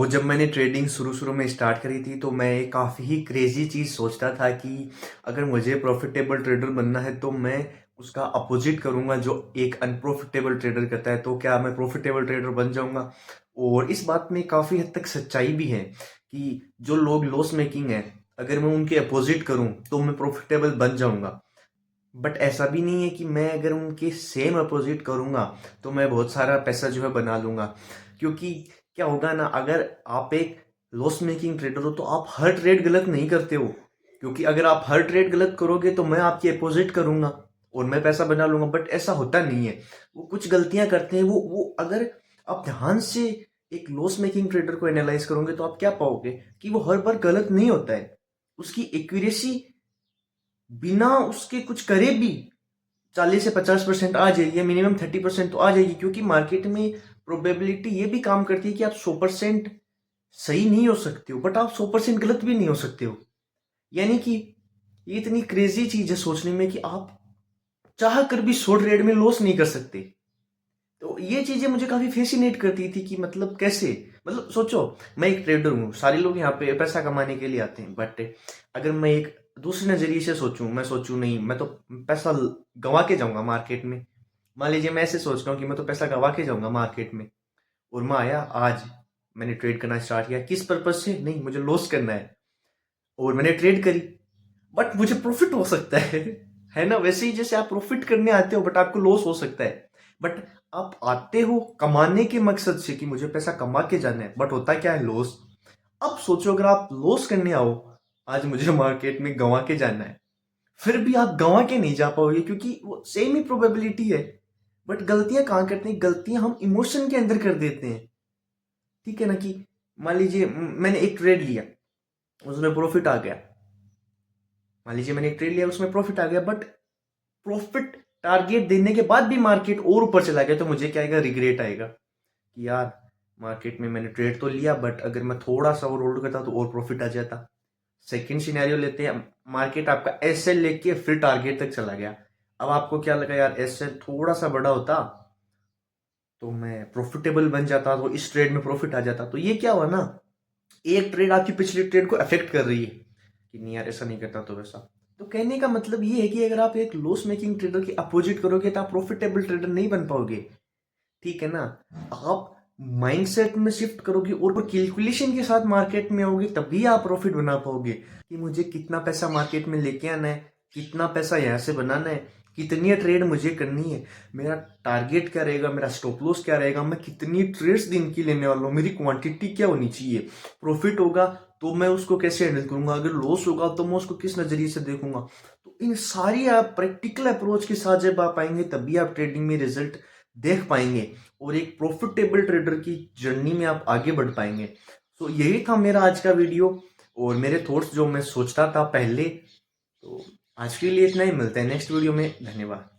तो जब मैंने ट्रेडिंग शुरू में स्टार्ट करी थी तो मैं काफ़ी ही क्रेजी चीज़ सोचता था कि अगर मुझे प्रॉफिटेबल ट्रेडर बनना है तो मैं उसका अपोजिट करूंगा जो एक अनप्रॉफिटेबल ट्रेडर करता है। तो क्या मैं प्रॉफिटेबल ट्रेडर बन जाऊंगा? और इस बात में काफ़ी हद तक सच्चाई भी है कि जो लोग लॉस मेकिंग है, अगर मैं उनके अपोजिट करूं तो मैं प्रॉफिटेबल बन जाऊंगा। बट ऐसा भी नहीं है कि मैं अगर उनके सेम अपोजिट करूंगा तो मैं बहुत सारा पैसा जो है बना लूंगा। क्योंकि क्या होगा ना, अगर आप एक लॉस मेकिंग ट्रेडर हो तो आप हर ट्रेड गलत नहीं करते हो। क्योंकि अगर आप हर ट्रेड गलत करोगे तो मैं आपकी अपोजिट करूंगा और मैं पैसा बना लूंगा। बट ऐसा होता नहीं है, वो कुछ गलतियां करते हैं। वो अगर आप ध्यान से एक लॉस मेकिंग ट्रेडर को एनालाइज करोगे तो आप क्या पाओगे कि वो हर बार गलत नहीं होता है। उसकी एक्यूरेसी बिना उसके कुछ करे भी 40 से 50% आ जाएगी, या मिनिमम 30% तो आ जाएगी। क्योंकि मार्केट में प्रोबेबिलिटी ये भी काम करती है कि आप 100% सही नहीं हो सकते हो बट आप 100% गलत भी नहीं हो सकते हो। यानी कि ये इतनी क्रेजी चीज है सोचने में कि आप चाह कर भी शॉर्ट ट्रेड में लॉस नहीं कर सकते। तो ये चीजें मुझे काफी फैसिनेट करती थी कि मतलब कैसे, मतलब सोचो, मैं एक ट्रेडर हूँ, सारे लोग यहाँ पे पैसा कमाने के लिए आते हैं। बट अगर मैं एक दूसरे नजरिए से सोचूं, मैं सोचूं नहीं, मैं तो पैसा गंवा के जाऊंगा मार्केट में। मान लीजिए मैं ऐसे सोच रहा हूँ कि मैं तो पैसा गंवा के जाऊंगा मार्केट में, और मैं आया आज, मैंने ट्रेड करना स्टार्ट किया किस पर्पज से, नहीं मुझे लॉस करना है, और मैंने ट्रेड करी। बट मुझे प्रॉफिट हो सकता है ना? वैसे ही जैसे आप प्रॉफिट करने आते हो बट आपको लॉस हो सकता है। बट आप आते हो कमाने के मकसद से कि मुझे पैसा कमा के जाना है, बट होता क्या है, लॉस। अब सोचो अगर आप लॉस करने आओ, आज मुझे मार्केट में गंवा के जाना है, फिर भी आप गंवा के नहीं जा पाओगे क्योंकि वो सेम ही प्रोबेबिलिटी है। बट गलतियां कहाँ करते हैं, गलतियां हम इमोशन के अंदर कर देते हैं। ठीक है ना? कि मान लीजिए मैंने एक ट्रेड लिया, उसमें प्रॉफिट आ गया। मान लीजिए मैंने एक ट्रेड लिया, उसमें प्रॉफिट आ गया, बट प्रॉफिट टारगेट देने के बाद भी मार्केट और ऊपर चला गया तो मुझे क्या आएगा, रिग्रेट आएगा कि यार मार्केट में मैंने ट्रेड तो लिया बट अगर मैं थोड़ा सा और होल्ड करता तो और प्रॉफिट आ जाता। सेकंड सिनेरियो लेते हैं, मार्केट आपका एस एल लेके फिर टारगेट तक चला गया। अब आपको क्या लगा, यार एस एल थोड़ा सा बड़ा होता तो मैं प्रॉफिटेबल बन जाता, तो इस ट्रेड में प्रॉफिट आ जाता। तो ये क्या हुआ ना, एक ट्रेड आपकी पिछली ट्रेड को अफेक्ट कर रही है कि नहीं यार ऐसा नहीं करता तो वैसा। तो कहने का मतलब ये है कि अगर आप एक लॉस मेकिंग ट्रेडर के अपोजिट करोगे तो आप प्रॉफिटेबल ट्रेडर नहीं बन पाओगे। ठीक है ना? आप माइंडसेट में शिफ्ट करोगे और कैलकुलेशन के साथ मार्केट में आओगे तभी आप प्रॉफिट बना पाओगे कि मुझे कितना पैसा मार्केट में लेके आना है, कितना पैसा यहाँ से बनाना है, कितनी ट्रेड मुझे करनी है, मेरा टारगेट क्या रहेगा, मेरा स्टॉप लॉस क्या रहेगा, मैं कितनी ट्रेड्स दिन की लेने वाला हूँ, मेरी क्वांटिटी क्या होनी चाहिए। प्रॉफिट होगा तो मैं उसको कैसे हैंडल करूंगा, अगर लॉस होगा तो मैं उसको किस नजरिए से देखूंगा। तो इन सारी आप प्रैक्टिकल अप्रोच के साथ जब आप आएंगे तभी आप ट्रेडिंग में रिजल्ट देख पाएंगे और एक प्रॉफिटेबल ट्रेडर की जर्नी में आप आगे बढ़ पाएंगे। तो यही था मेरा आज का वीडियो और मेरे थॉट्स जो मैं सोचता था पहले। तो आज के लिए इतना ही, मिलते हैं नेक्स्ट वीडियो में। धन्यवाद।